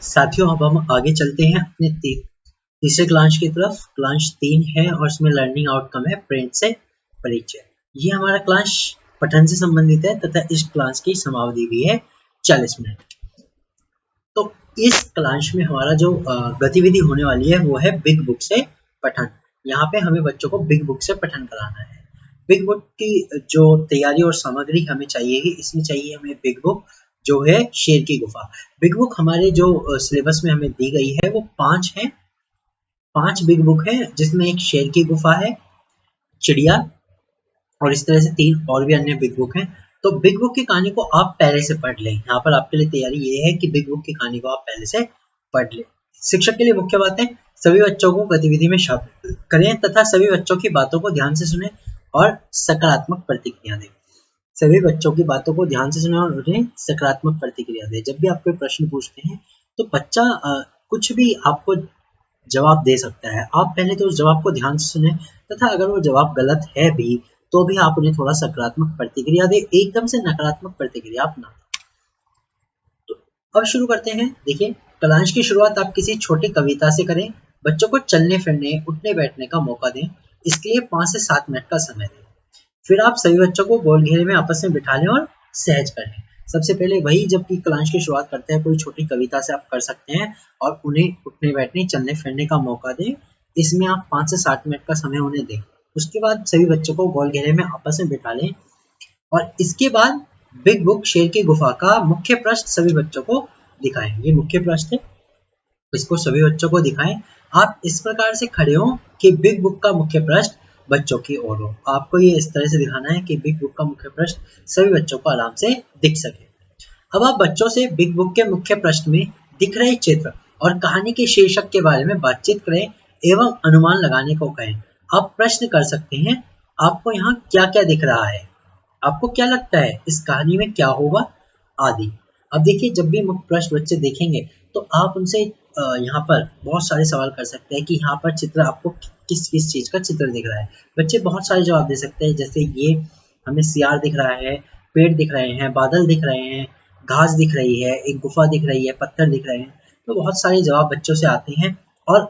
साथियों, अब हम आगे चलते हैं अपने तीसरे क्लास की तरफ। क्लास 3 है और इसमें लर्निंग आउटकम है प्रिंट से परिचय। ये हमारा क्लास पठन से संबंधित है तथा इस क्लास की समावधि भी है 40 मिनट। तो इस क्लास में हमारा जो गतिविधि होने वाली है वो है बिग बुक से पठन। यहाँ पे हमें बच्चों को बिग बुक से पठन कराना है। बिग बुक की जो तैयारी और सामग्री हमें चाहिए, इसमें चाहिए हमें बिग बुक जो है शेर की गुफा। बिग बुक हमारे जो सिलेबस में हमें दी गई है वो 5 है। 5 बिग बुक है जिसमें एक शेर की गुफा है, चिड़िया और इस तरह से 3 और भी अन्य बिग बुक हैं। तो बिग बुक की कहानी को आप पहले से पढ़ लें। यहाँ पर आपके लिए तैयारी ये है कि बिग बुक की कहानी को आप पहले से पढ़ लें। शिक्षक के लिए मुख्य बातें: सभी बच्चों को गतिविधि में शामिल करें तथा सभी बच्चों की बातों को ध्यान से सुनें और सकारात्मक प्रतिक्रिया दें। सभी बच्चों की बातों को ध्यान से सुनें और उन्हें सकारात्मक प्रतिक्रिया दें। जब भी आप कोई प्रश्न पूछते हैं तो बच्चा कुछ भी आपको जवाब दे सकता है। आप पहले तो उस जवाब को ध्यान से सुनें तथा अगर वो जवाब गलत है भी तो भी आप उन्हें थोड़ा सकारात्मक प्रतिक्रिया दें, एकदम से नकारात्मक प्रतिक्रिया आप ना दें। तो अब शुरू करते हैं। देखिए, क्लास की शुरुआत आप किसी छोटी कविता से करें। बच्चों को चलने फिरने, उठने बैठने का मौका दें। इसके लिए 5 से 7 मिनट का समय दें। फिर आप सभी बच्चों को गोल घेरे में आपस में बिठा लें और सहज करें। सबसे पहले वही, जबकि क्लास की शुरुआत करते हैं कोई छोटी कविता से आप कर सकते हैं और उन्हें उठने बैठने, चलने फिरने का मौका दें। इसमें आप 5 से 7 मिनट का समय उन्हें दें। उसके बाद सभी बच्चों को गोल घेरे में आपस में बिठा लें और इसके बाद बिग बुक शेर की गुफा का मुख्य पृष्ठ सभी बच्चों को दिखाएं। ये मुख्य पृष्ठ है, इसको सभी बच्चों को दिखाएं। आप इस प्रकार से खड़े हो कि बिग बुक का मुख्य पृष्ठ बच्चों की ओर हो। आपको ये इस तरह से दिखाना है कि बिग बुक का मुख्य पृष्ठ सभी बच्चों को आराम से दिख सके। अब आप बच्चों से बिग बुक के मुख्य पृष्ठ में दिख रहे चित्र और कहानी के शीर्षक के बारे में बातचीत करें एवं अनुमान लगाने को कहें। आप प्रश्न कर सकते हैं, आपको यहाँ क्या क्या दिख रहा है, आपको क्या लगता है इस कहानी में क्या होगा, आदि। अब देखिए, जब भी मुख्य प्रश्न बच्चे देखेंगे तो आप उनसे यहाँ पर बहुत सारे सवाल कर सकते हैं कि यहाँ पर चित्र आपको किस किस चीज का चित्र दिख रहा है। बच्चे बहुत सारे जवाब दे सकते हैं, जैसे ये हमें सियार दिख रहा है, पेड़ दिख रहे हैं, बादल दिख रहे हैं, घास दिख रही है, एक गुफा दिख रही है, पत्थर दिख रहे हैं। तो बहुत सारे जवाब बच्चों से आते हैं। और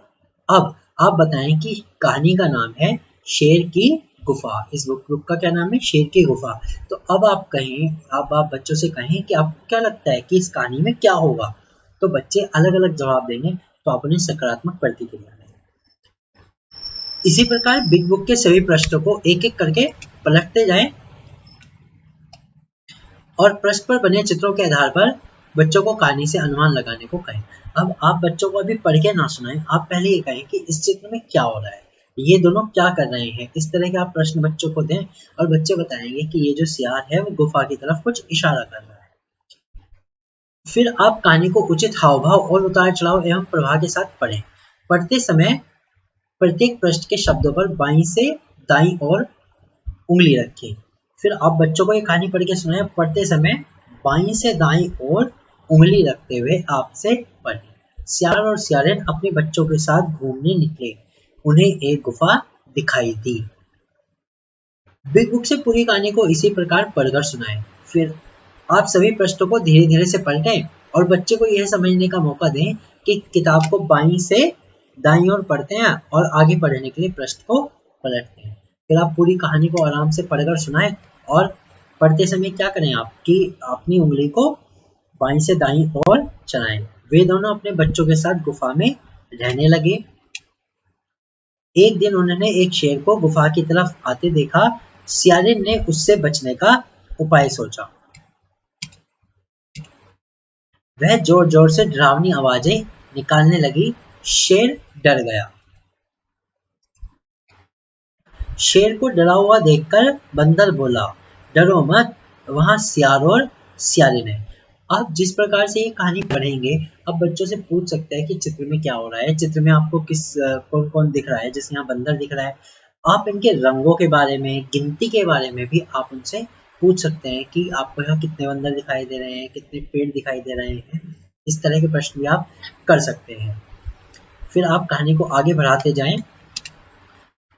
अब आप बताएं कि कहानी का नाम है शेर की गुफा। इस बुक का क्या नाम है? शेर की गुफा। तो अब आप कहें, अब आप बच्चों से कहें कि आपको क्या लगता है कि इस कहानी में क्या होगा। तो बच्चे अलग अलग जवाब देंगे, तो आप उन्हें सकारात्मक प्रतिक्रिया दें। इसी प्रकार बिग बुक के सभी पृष्ठों को एक एक करके पलटते जाएं और पृष्ठ पर बने चित्रों के आधार पर बच्चों को कहानी से अनुमान लगाने को कहें। अब आप बच्चों को अभी पढ़ के ना सुनाएं, आप पहले ये कहें कि इस चित्र में क्या हो रहा है, ये दोनों क्या कर रहे हैं। इस तरह के आप प्रश्न बच्चों को दें और बच्चे बताएंगे कि ये जो सियार है वो गुफा की तरफ कुछ इशारा कर रहा है। फिर आप कहानी को उचित हाव भाव और उतार चढ़ाव एवं प्रवाह के साथ पढ़ें। पढ़ते समय प्रत्येक पृष्ठ के शब्दों पर बाईं से दाईं ओर उंगली रखें। फिर आप बच्चों को ये कहानी पढ़ के सुनाएं। पढ़ते समय बाईं से दाईं ओर उंगली रखते हुए आपसे पढ़ें। सियार और सियारिन अपने बच्चों के साथ घूमने निकले। उन्हें एक गुफा दिखाई दी। बिग बुक से पूरी कहानी को इसी प्रकार पढ़कर सुनाएं। फिर आप सभी पृष्ठों को धीरे धीरे से पलटें और बच्चे को यह समझने का मौका दें कि किताब को बाईं से दाईं ओर पढ़ते हैं और आगे पढ़ने के लिए पृष्ठ को पलटते हैं। फिर आप पूरी कहानी को आराम से पढ़कर सुनाएं और पढ़ते समय क्या करें आप कि अपनी उंगली को बाईं से दाईं ओर चलाएं। वे दोनों अपने बच्चों के साथ गुफा में रहने लगे। एक दिन उन्होंने एक शेर को गुफा की तरफ आते देखा। सियारिन ने उससे बचने का उपाय सोचा। वह जोर जोर से डरावनी आवाजें निकालने लगी। शेर डर गया। शेर को डरा हुआ देखकर बंदर बोला, डरो मत, वहां सियार और सियारिन है। आप जिस प्रकार से ये कहानी पढ़ेंगे, अब बच्चों से पूछ सकते हैं कि चित्र में क्या हो रहा है, चित्र में आपको कौन कौन दिख रहा है। जैसे यहाँ बंदर दिख रहा है, आप इनके रंगों के बारे में, गिनती के बारे में भी आप उनसे पूछ सकते हैं कि आपको यहाँ कितने बंदर दिखाई दे रहे हैं, कितने पेड़ दिखाई दे रहे हैं। इस तरह के प्रश्न भी आप कर सकते हैं। फिर आप कहानी को आगे बढ़ाते जाएं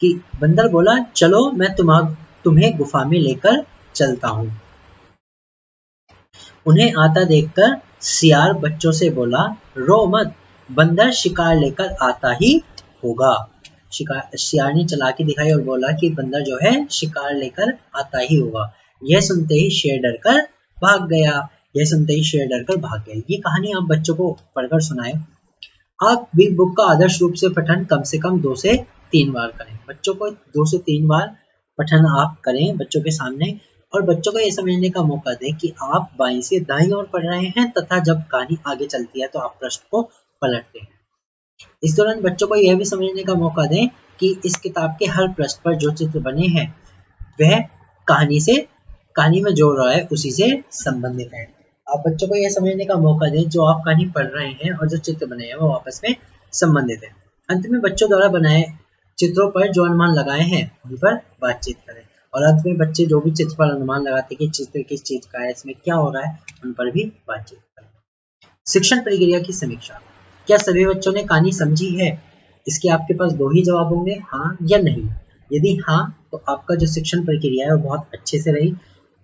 कि बंदर बोला, चलो मैं तुम्हें गुफा में लेकर चलता हूँ। उन्हें आता देखकर सियार बच्चों से बोला, रो मत, बंदर शिकार लेकर आता ही होगा। सियार ने चालाकी दिखाई और बोला कि बंदर जो है शिकार लेकर आता ही होगा। यह सुनते ही शेर डरकर भाग गया। यह सुनते ही शेर डरकर भाग गया। ये कहानी आप बच्चों को पढ़कर सुनाएं। आप बिग बुक का आदर्श रूप से पठन कम से कम 2 से 3 बार करें। बच्चों को 2 से 3 बार पठन आप करें बच्चों के सामने, और बच्चों को यह समझने का मौका दें कि आप बाईं से दाईं ओर पढ़ रहे हैं तथा जब कहानी आगे चलती है तो आप पृष्ठ को पलटते हैं। इस दौरान बच्चों को यह भी समझने का मौका दें कि इस किताब के हर पृष्ठ पर जो चित्र बने हैं वह कहानी में जो रहा है उसी से संबंधित है। आप बच्चों को यह समझने का मौका दें जो आप कहानी पढ़ रहे हैं और जो चित्र बने हैं वो आपस में संबंधित है। अंत में बच्चों द्वारा बनाए चित्रों पर जो अनुमान लगाए हैं उन पर बातचीत करें, और अंत में बच्चे जो भी चित्र पर अनुमान लगाते हैं कि चित्र किस चीज का है, इसमें क्या हो रहा है, उन पर भी बातचीत करें। शिक्षण प्रक्रिया की समीक्षा। क्या सभी बच्चों ने कहानी समझी है? इसके आपके पास 2 ही जवाब होंगे, हाँ या नहीं। यदि हाँ तो आपका जो शिक्षण प्रक्रिया है वो बहुत अच्छे से रही,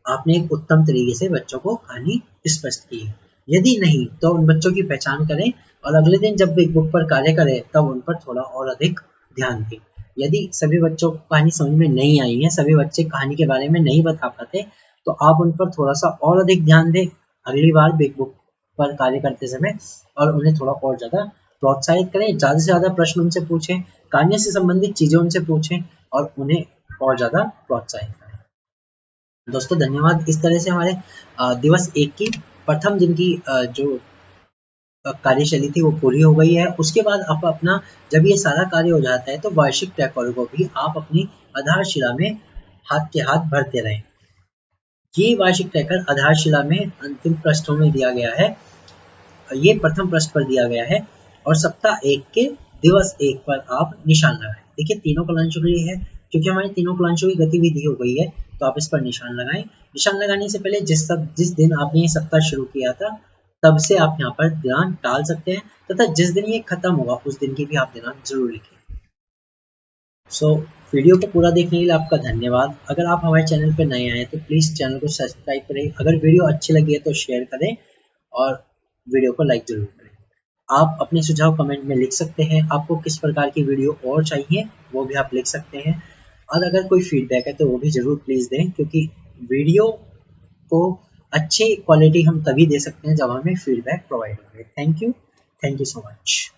आपने एक उत्तम तरीके से बच्चों को कहानी स्पष्ट की है। यदि नहीं तो उन बच्चों की पहचान करें और अगले दिन जब बिग बुक पर कार्य करें तब उन पर थोड़ा और अधिक ध्यान दें। यदि सभी बच्चों को कहानी समझ में नहीं आई है, सभी बच्चे कहानी के बारे में नहीं बता पाते, तो आप उन पर थोड़ा सा और अधिक ध्यान दें अगली बार बिग बुक पर कार्य करते समय, और उन्हें थोड़ा और ज्यादा प्रोत्साहित करें। ज्यादा से ज्यादा प्रश्न उनसे पूछें, कहानी से संबंधित चीजें उनसे पूछें और उन्हें और ज्यादा प्रोत्साहित करें। दोस्तों धन्यवाद। इस तरह से हमारे दिवस 1 की प्रथम दिन की जो कार्यशैली थी वो पूरी हो गई है। उसके बाद आप अपना जब ये सारा कार्य हो जाता है तो वार्षिक ट्रैकर को भी आप अपनी आधारशिला में हाथ के हाथ भरते रहें। ये वार्षिक ट्रैकर आधारशिला में अंतिम पृष्ठों में दिया गया है, ये प्रथम पृष्ठ पर दिया गया है, और सप्ताह 1 के दिवस 1 पर आप निशान लगाएं। देखिए तीनों कलांशों के लिए है, क्योंकि हमारी तीनों कलांशों की गतिविधि हो गई है तो आप इस पर निशान लगाएं। निशान लगाने से पहले जिस दिन आपने ये सप्ताह शुरू किया था तब से आप यहाँ पर दिनांक डाल सकते हैं, तथा जिस दिन ये खत्म होगा उस दिन की भी आप दिनांक जरूर लिखें। वीडियो को पूरा देखने के लिए आपका धन्यवाद। अगर आप हमारे चैनल पर नए आए तो प्लीज़ चैनल को सब्सक्राइब करें। अगर वीडियो अच्छी लगी है तो शेयर करें और वीडियो को लाइक जरूर करें। आप अपने सुझाव कमेंट में लिख सकते हैं। आपको किस प्रकार की वीडियो और चाहिए वो भी आप लिख सकते हैं, और अगर कोई फीडबैक है तो वो भी जरूर प्लीज़ दें, क्योंकि वीडियो को अच्छी क्वालिटी हम तभी दे सकते हैं जब हमें फीडबैक प्रोवाइड होंगे। Thank you so much.